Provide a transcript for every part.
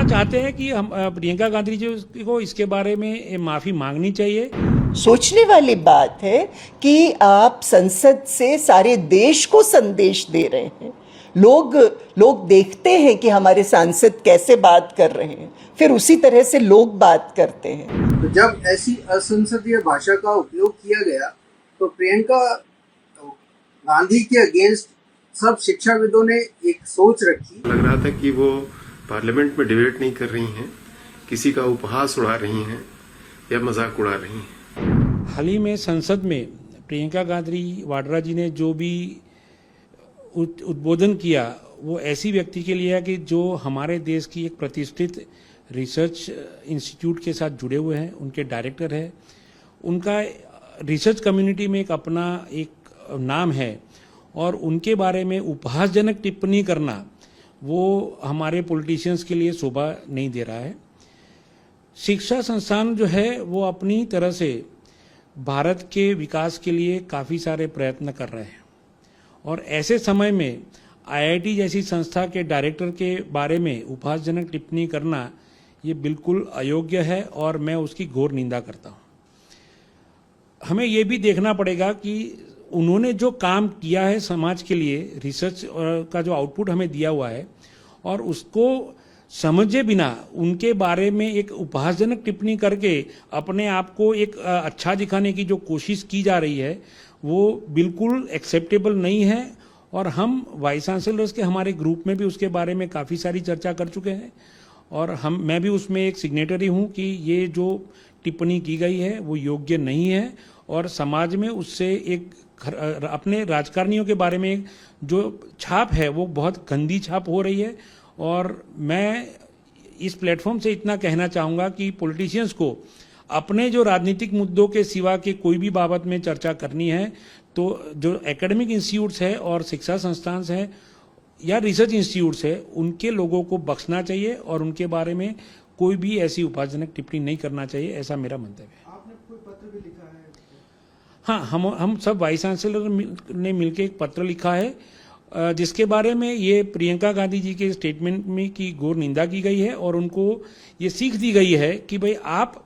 चाहते हैं कि हम प्रियंका गांधी जी को इसके बारे में माफी मांगनी चाहिए। सोचने वाली बात है कि आप संसद से सारे देश को संदेश दे रहे हैं। लोग देखते हैं कि हमारे सांसद कैसे बात कर रहे हैं, फिर उसी तरह से लोग बात करते हैं। तो जब ऐसी असंसदीय भाषा का उपयोग किया गया तो प्रियंका गांधी के अगेंस्ट सब शिक्षाविदों ने एक सोच रखी। लग रहा था कि वो पार्लियामेंट में डिबेट नहीं कर रही हैं, किसी का उपहास उड़ा रही हैं या मजाक उड़ा रही हैं। हाल ही में संसद में प्रियंका गांधी वाड्रा जी ने जो भी उद्बोधन किया वो ऐसी व्यक्ति के लिए है कि जो हमारे देश की एक प्रतिष्ठित रिसर्च इंस्टीट्यूट के साथ जुड़े हुए हैं, उनके डायरेक्टर है, उनका रिसर्च कम्युनिटी में एक अपना एक नाम है और उनके बारे में उपहासजनक टिप्पणी करना वो हमारे पॉलिटिशियंस के लिए शोभा नहीं दे रहा है। शिक्षा संस्थान जो है वो अपनी तरह से भारत के विकास के लिए काफ़ी सारे प्रयत्न कर रहे हैं और ऐसे समय में आईआईटी जैसी संस्था के डायरेक्टर के बारे में उपहासजनक टिप्पणी करना ये बिल्कुल अयोग्य है और मैं उसकी घोर निंदा करता हूँ। हमें ये भी देखना पड़ेगा कि उन्होंने जो काम किया है समाज के लिए, रिसर्च का जो आउटपुट हमें दिया हुआ है और उसको समझे बिना उनके बारे में एक उपहासजनक टिप्पणी करके अपने आप को एक अच्छा दिखाने की जो कोशिश की जा रही है वो बिल्कुल एक्सेप्टेबल नहीं है। और हम वाइस चांसलर्स के हमारे ग्रुप में भी उसके बारे में काफ़ी सारी चर्चा कर चुके हैं और मैं भी उसमें एक सिग्नेटरी हूँ कि ये जो टिप्पणी की गई है वो योग्य नहीं है और समाज में उससे एक अपने राजकारणियों के बारे में जो छाप है वो बहुत गंदी छाप हो रही है। और मैं इस प्लेटफॉर्म से इतना कहना चाहूँगा कि पॉलिटिशियंस को अपने जो राजनीतिक मुद्दों के सिवा के कोई भी बाबत में चर्चा करनी है तो जो एकेडमिक इंस्टीट्यूट्स है और शिक्षा संस्थान है या रिसर्च इंस्टीट्यूट्स है उनके लोगों को बख्शना चाहिए और उनके बारे में कोई भी ऐसी उपहासजनक टिप्पणी नहीं करना चाहिए, ऐसा मेरा मंतव्य है। आपने कोई पत्र भी लिखा है? हाँ, हम सब वाइस चांसलर ने मिलकर एक पत्र लिखा है जिसके बारे में ये प्रियंका गांधी जी के स्टेटमेंट में की घोर निंदा की गई है और उनको ये सीख दी गई है कि भाई आप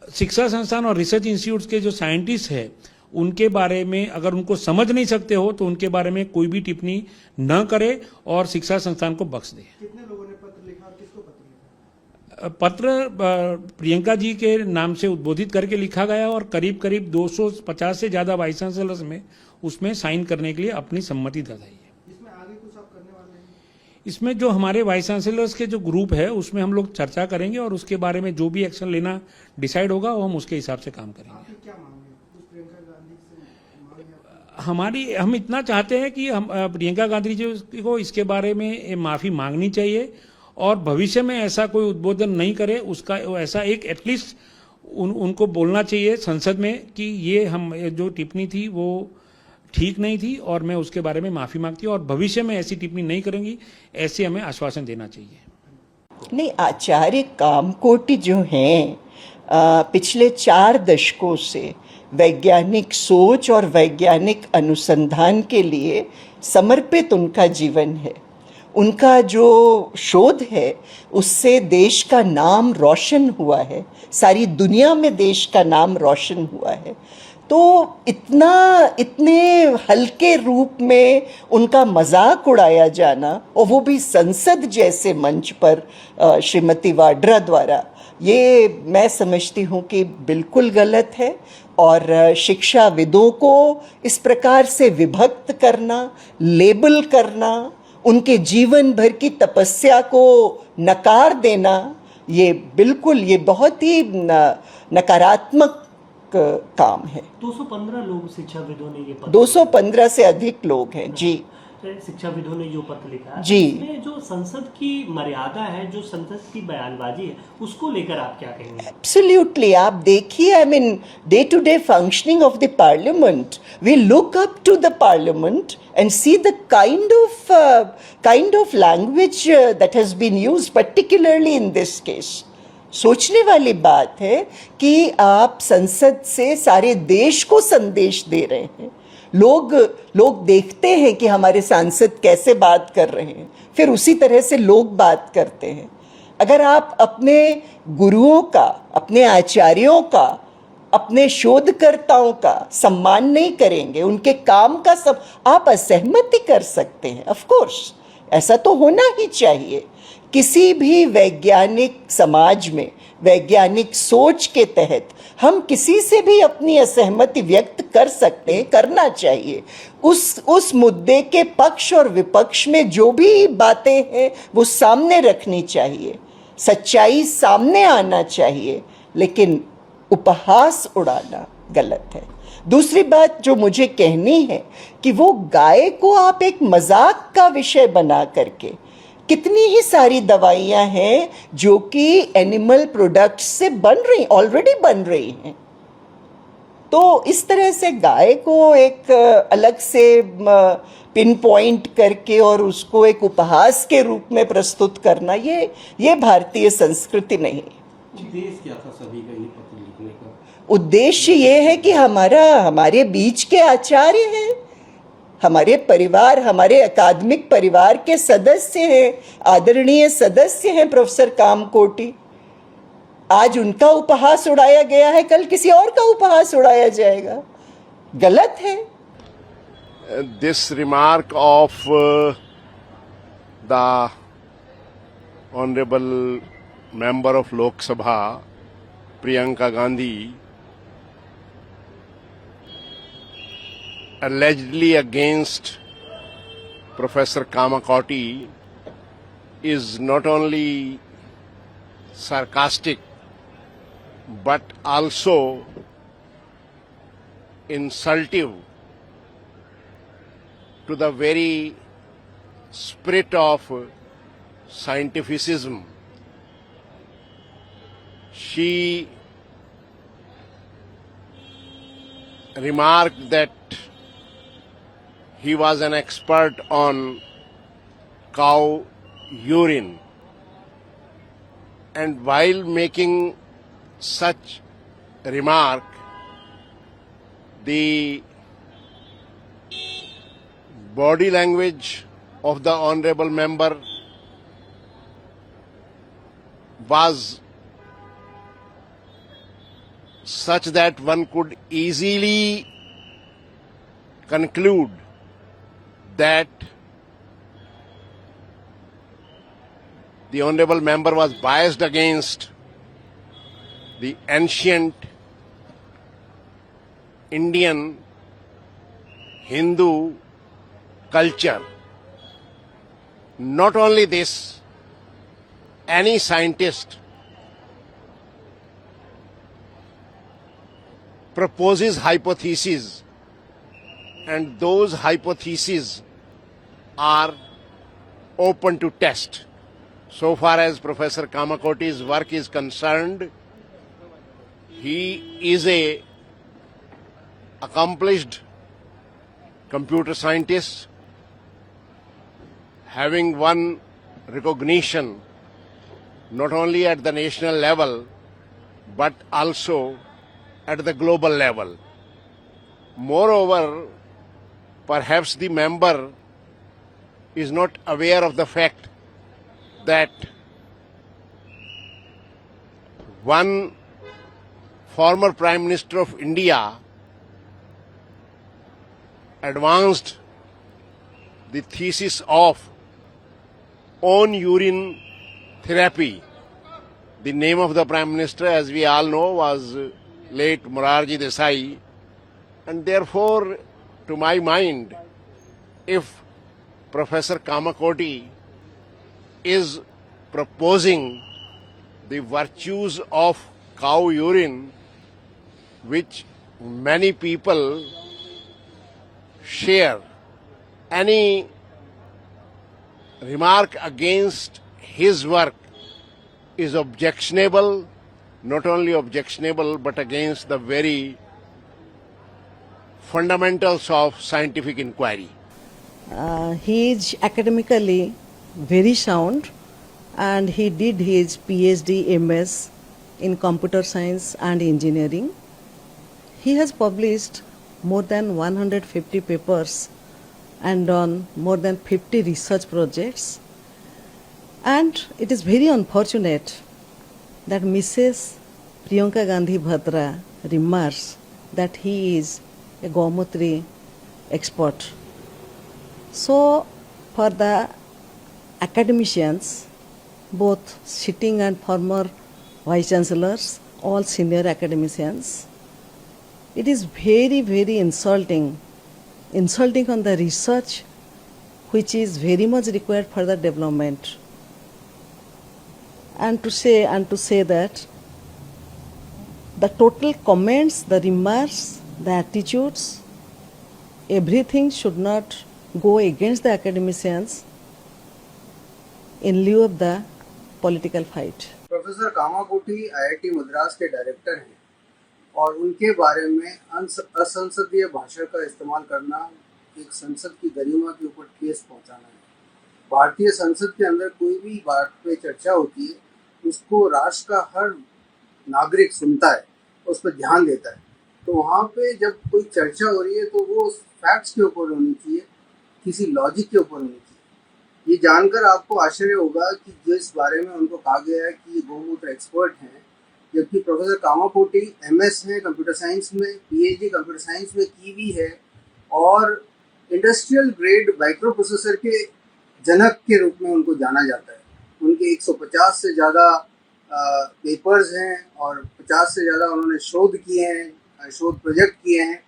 शिक्षा संस्थान और रिसर्च इंस्टीट्यूट्स के जो साइंटिस्ट हैं उनके बारे में अगर उनको समझ नहीं सकते हो तो उनके बारे में कोई भी टिप्पणी न करे और शिक्षा संस्थान को बख्श दे। कितने लोगों ने पत्र लिखा और किसको पत्र लिखा? पत्र प्रियंका जी के नाम से उद्बोधित करके लिखा गया और करीब 250 से ज़्यादा वाइस चांसलर्स में उसमें साइन करने के लिए अपनी सम्मति दर्शाई है। इसमें आगे कुछ आप करने वाले हैं? इसमें जो हमारे वाइस चांसलर्स के जो ग्रुप है उसमें हम लोग चर्चा करेंगे और उसके बारे में जो भी एक्शन लेना डिसाइड होगा वो हम उसके हिसाब से काम करेंगे। आपकी क्या मांग है? उस प्रियंका गांधी से मांग है? हम इतना चाहते हैं कि हम प्रियंका गांधी जी को इसके बारे में माफ़ी मांगनी चाहिए और भविष्य में ऐसा कोई उद्बोधन नहीं करे, उसका ऐसा एक एटलीस्ट उनको बोलना चाहिए संसद में कि ये हम जो टिप्पणी थी वो ठीक नहीं थी और मैं उसके बारे में माफ़ी मांगती हूँ और भविष्य में ऐसी टिप्पणी नहीं करेंगी, ऐसे हमें आश्वासन देना चाहिए। नहीं, आचार्य कामकोटि जो हैं पिछले 4 दशकों से वैज्ञानिक सोच और वैज्ञानिक अनुसंधान के लिए समर्पित उनका जीवन है। उनका जो शोध है उससे देश का नाम रोशन हुआ है, सारी दुनिया में देश का नाम रोशन हुआ है। तो इतने हल्के रूप में उनका मजाक उड़ाया जाना और वो भी संसद जैसे मंच पर श्रीमती वाड्रा द्वारा, ये मैं समझती हूँ कि बिल्कुल गलत है। और शिक्षाविदों को इस प्रकार से विभक्त करना, लेबल करना, उनके जीवन भर की तपस्या को नकार देना, ये बिल्कुल ये बहुत ही नकारात्मक काम है। 215 लोग शिक्षाविदों ने ये पत्र 215 से अधिक लोग हैं जी। शिक्षाविदों ने जो पत्र लिखा है जी, इसमें जो संसद की मर्यादा है, जो संसद की बयानबाजी है, उसको लेकर आप क्या कहेंगे? एब्सोल्युटली, आप देखिए, I mean day to day functioning of the parliament, we look up to the parliament and see the kind of language that has been used, particularly in this case. सोचने वाली बात है कि आप संसद से सारे देश को संदेश दे रहे हैं। लोग देखते हैं कि हमारे सांसद कैसे बात कर रहे हैं, फिर उसी तरह से लोग बात करते हैं। अगर आप अपने गुरुओं का, अपने आचार्यों का, अपने शोधकर्ताओं का सम्मान नहीं करेंगे, उनके काम का सब आप असहमत ही कर सकते हैं। ऑफ कोर्स ऐसा तो होना ही चाहिए। किसी भी वैज्ञानिक समाज में, वैज्ञानिक सोच के तहत हम किसी से भी अपनी असहमति व्यक्त कर सकते हैं, करना चाहिए। उस मुद्दे के पक्ष और विपक्ष में जो भी बातें हैं वो सामने रखनी चाहिए, सच्चाई सामने आना चाहिए, लेकिन उपहास उड़ाना गलत है। दूसरी बात जो मुझे कहनी है कि वो गाय को आप एक मजाक का विषय बना करके, कितनी ही सारी दवाइयां हैं जो कि एनिमल प्रोडक्ट्स से बन रही, ऑलरेडी बन रही हैं, तो इस तरह से गाय को एक अलग से पिन पॉइंट करके और उसको एक उपहास के रूप में प्रस्तुत करना, ये भारतीय संस्कृति नहीं। उद्देश्य क्या था सभी का ये पत्र लिखने का? उद्देश्य ये है कि हमारे बीच के आचार्य हैं, हमारे परिवार, हमारे अकादमिक परिवार के सदस्य हैं, आदरणीय सदस्य हैं प्रोफेसर कामकोटी। आज उनका उपहास उड़ाया गया है, कल किसी और का उपहास उड़ाया जाएगा, गलत है। This remark of the honorable member of Lok Sabha, Priyanka Gandhi, allegedly against Professor Kamakoti is not only sarcastic but also insultive to the very spirit of scientificism. She remarked that he was an expert on cow urine, and while making such remark, the body language of the honorable member was such that one could easily conclude that the honorable member was biased against the ancient Indian Hindu culture. Not only this, any scientist proposes hypotheses, and those hypotheses are open to test. So far as Professor Kamakoti's work is concerned, he is a accomplished computer scientist, having won recognition not only at the national level but also at the global level. Moreover, perhaps the member is not aware of the fact that one former Prime Minister of India advanced the thesis of own urine therapy. The name of the Prime Minister, as we all know, was late Morarji Desai, and therefore, to my mind, if Professor Kamakoti is proposing the virtues of cow urine, which many people share, any remark against his work is objectionable, not only objectionable but against the very fundamentals of scientific inquiry. He is academically very sound, and he did his PhD MS in computer science and engineering. He has published more than 150 papers and done more than 50 research projects. And it is very unfortunate that Mrs. Priyanka Gandhi Bhadra remarks that he is a Gaumutri expert. So, for the academicians, both sitting and former vice chancellors, all senior academicians, it is very, very insulting on the research which is very much required for the development. And to say that the total comments, the remarks, the attitudes, everything should not go against the academicians in lieu of the political fight. Professor Kamakoti IIT Madras के director हैं और उनके बारे में असंसदीय भाषा का इस्तेमाल करना एक संसद की गरिमा के ऊपर ठेस पहुंचाना है। भारतीय संसद के अंदर कोई भी बात पे चर्चा होती है उसको राष्ट्र का हर नागरिक सुनता है, उस पर ध्यान देता है। तो वहाँ पे जब कोई चर्चा हो रही है तो वो फैक्ट्स के ऊपर होनी चाहिए, किसी लॉजिक के ऊपर होनी चाहिए। ये जानकर आपको आश्चर्य होगा कि जिस बारे में उनको कहा गया है कि ये गौमूत्र एक्सपर्ट हैं, जबकि प्रोफेसर कामाकोटी एमएस हैं कंप्यूटर साइंस में, पीएचडी कंप्यूटर साइंस में की हुई है और इंडस्ट्रियल ग्रेड माइक्रो प्रोसेसर के जनक के रूप में उनको जाना जाता है। उनके 150 से ज़्यादा पेपर्स हैं और 50 से ज़्यादा उन्होंने शोध किए हैं, शोध प्रोजेक्ट किए हैं।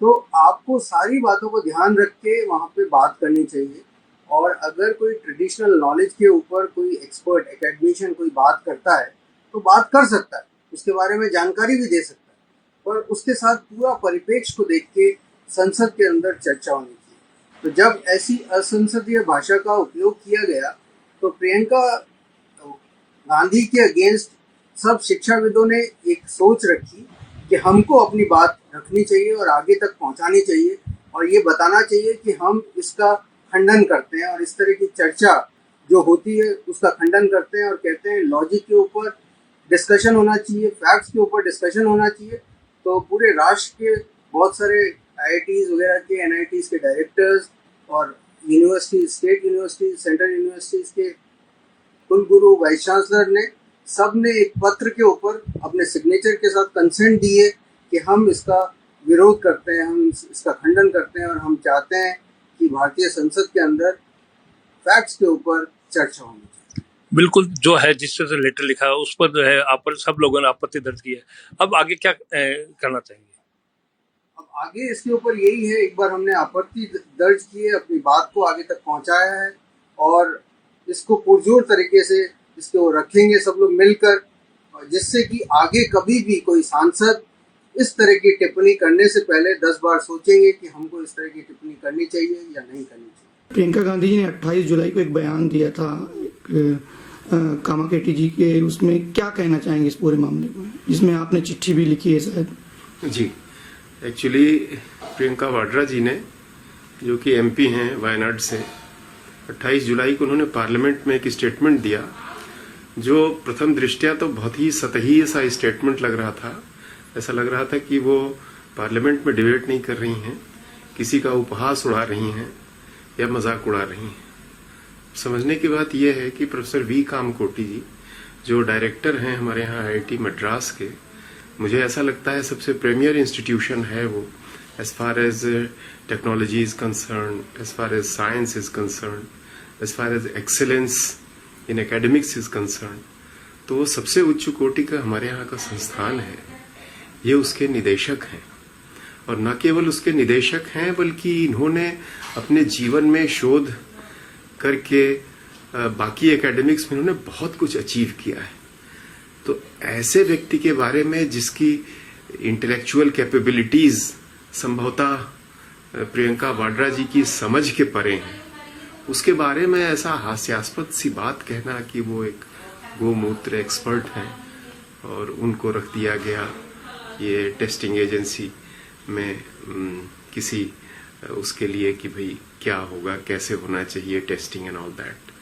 तो आपको सारी बातों को ध्यान रख के वहाँ पे बात करनी चाहिए और अगर कोई ट्रेडिशनल नॉलेज के ऊपर कोई एक्सपर्ट एकेडमिशियन कोई बात करता है तो बात कर सकता है, उसके बारे में जानकारी भी दे सकता है, पर उसके साथ पूरा परिप्रेक्ष्य को देख के संसद के अंदर चर्चा होनी चाहिए। तो जब ऐसी असंसदीय भाषा का उपयोग किया गया तो प्रियंका गांधी के अगेंस्ट सब शिक्षाविदों ने एक सोच रखी कि हमको अपनी बात रखनी चाहिए और आगे तक पहुंचानी चाहिए और ये बताना चाहिए कि हम इसका खंडन करते हैं और इस तरह की चर्चा जो होती है उसका खंडन करते हैं और कहते हैं लॉजिक के ऊपर डिस्कशन होना चाहिए, फैक्ट्स के ऊपर डिस्कशन होना चाहिए। तो पूरे राष्ट्र के बहुत सारे आईआईटीज वगैरह के, एनआईटीज के डायरेक्टर्स और university, state university, central universities के कुलगुरु, वाइस चांसलर ने सब ने एक पत्र के ऊपर अपने सिग्नेचर के साथ कंसेंट दिए कि हम इसका विरोध करते हैं, हम इसका खंडन करते हैं और हम चाहते हैं कि भारतीय संसद के अंदर फैक्ट्स के ऊपर चर्चा होनी चाहिए। बिल्कुल, जो है जिस तरह से लेटर लिखा है उस पर जो है आप सब लोगों ने आपत्ति दर्ज की है। अब आगे क्या करना चाहेंगे? अब आगे इसके ऊपर यही है, एक बार हमने आपत्ति दर्ज की है, अपनी बात को आगे तक पहुंचाया है और इसको पुरजोर तरीके से इसको रखेंगे सब लोग मिलकर, जिससे कि आगे कभी भी कोई सांसद इस तरह की टिप्पणी करने से पहले 10 बार सोचेंगे कि हमको इस तरह की टिप्पणी करनी चाहिए या नहीं करनी चाहिए। प्रियंका गांधी जी ने 28 जुलाई को एक बयान दिया था कामाकोटी जी के, उसमें क्या कहना चाहेंगे इस पूरे मामले में, जिसमें आपने चिट्ठी भी लिखी है शायद? जी, एक्चुअली प्रियंका वाड्रा जी ने, जो कि एमपी हैं वायनाड से, 28 जुलाई को उन्होंने पार्लियामेंट में एक स्टेटमेंट दिया जो प्रथम दृष्टया तो बहुत ही सतही सा स्टेटमेंट लग रहा था। ऐसा लग रहा था कि वो पार्लियामेंट में डिबेट नहीं कर रही हैं, किसी का उपहास उड़ा रही हैं या मजाक उड़ा रही हैं। समझने की बात यह है कि प्रोफेसर वी कामाकोटी जी जो डायरेक्टर हैं हमारे यहाँ आईआईटी मद्रास के, मुझे ऐसा लगता है सबसे प्रीमियर इंस्टीट्यूशन है वो, as far as technology is concerned, as far as science is concerned, as far as excellence in academics is concerned. तो वो सबसे उच्च कोटि का हमारे यहाँ का संस्थान है। ये उसके निदेशक हैं और न केवल उसके निदेशक हैं बल्कि इन्होंने अपने जीवन में शोध करके बाकी एकेडमिक्स में इन्होंने बहुत कुछ अचीव किया है। तो ऐसे व्यक्ति के बारे में जिसकी इंटेलेक्चुअल कैपेबिलिटीज संभवतः प्रियंका वाड्रा जी की समझ के परे हैं, उसके बारे में ऐसा हास्यास्पद सी बात कहना कि वो एक गोमूत्र एक्सपर्ट हैं और उनको रख दिया गया ये टेस्टिंग एजेंसी में किसी उसके लिए कि भाई क्या होगा, कैसे होना चाहिए टेस्टिंग एंड ऑल दैट।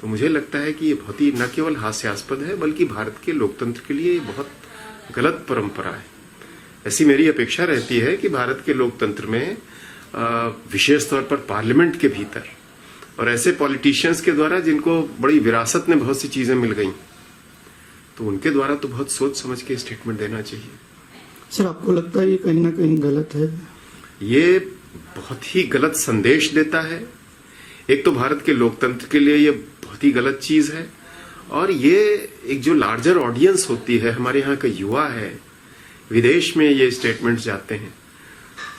तो मुझे लगता है कि ये बहुत ही न केवल हास्यास्पद है बल्कि भारत के लोकतंत्र के लिए बहुत गलत परंपरा है। ऐसी मेरी अपेक्षा रहती है कि भारत के लोकतंत्र में विशेष तौर पर पार्लियामेंट के भीतर और ऐसे पॉलिटिशियंस के द्वारा जिनको बड़ी विरासत में बहुत सी चीजें मिल गई, तो उनके द्वारा तो बहुत सोच समझ के स्टेटमेंट देना चाहिए। सर, आपको लगता है ये कहीं ना कहीं गलत है? ये बहुत ही गलत संदेश देता है। एक तो भारत के लोकतंत्र के लिए ये बहुत ही गलत चीज है, और ये एक जो लार्जर ऑडियंस होती है, हमारे यहाँ का युवा है, विदेश में ये स्टेटमेंट्स जाते हैं,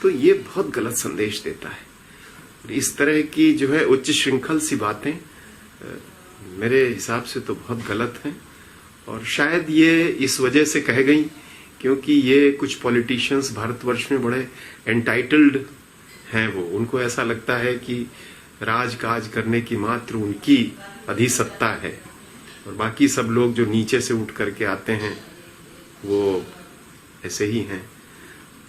तो ये बहुत गलत संदेश देता है। इस तरह की जो है उच्च श्रृंखल सी बातें मेरे हिसाब से तो बहुत गलत हैं, और शायद ये इस वजह से कह गई क्योंकि ये कुछ पॉलिटिशियंस भारतवर्ष में बड़े एंटाइटल्ड हैं। वो उनको ऐसा लगता है कि राज काज करने की मात्र उनकी अधिसत्ता है, और बाकी सब लोग जो नीचे से उठ करके आते हैं वो ऐसे ही हैं।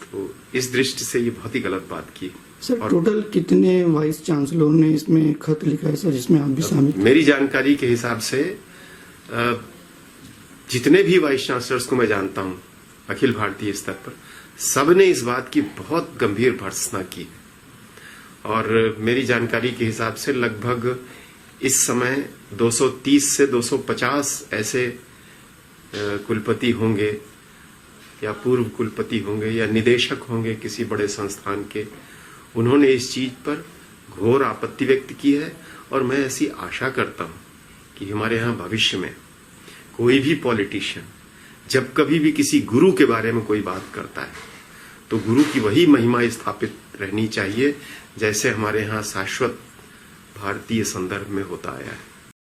तो इस दृष्टि से ये बहुत ही गलत बात की। सर, टोटल कितने वाइस चांसलर ने इसमें खत लिखा है सर, जिसमें आप भी शामिल? मेरी जानकारी के हिसाब से जितने भी वाइस चांसलर्स को मैं जानता हूं अखिल भारतीय स्तर पर, सबने इस बात की बहुत गंभीर भर्त्सना की, और मेरी जानकारी के हिसाब से लगभग इस समय 230 से 250 ऐसे कुलपति होंगे, या पूर्व कुलपति होंगे, या निदेशक होंगे किसी बड़े संस्थान के। उन्होंने इस चीज पर घोर आपत्ति व्यक्त की है, और मैं ऐसी आशा करता हूं कि हमारे यहाँ भविष्य में कोई भी पॉलिटिशियन जब कभी भी किसी गुरु के बारे में कोई बात करता है, तो गुरु की वही महिमा स्थापित रहनी चाहिए जैसे हमारे यहाँ शाश्वत भारतीय संदर्भ में होता आया है।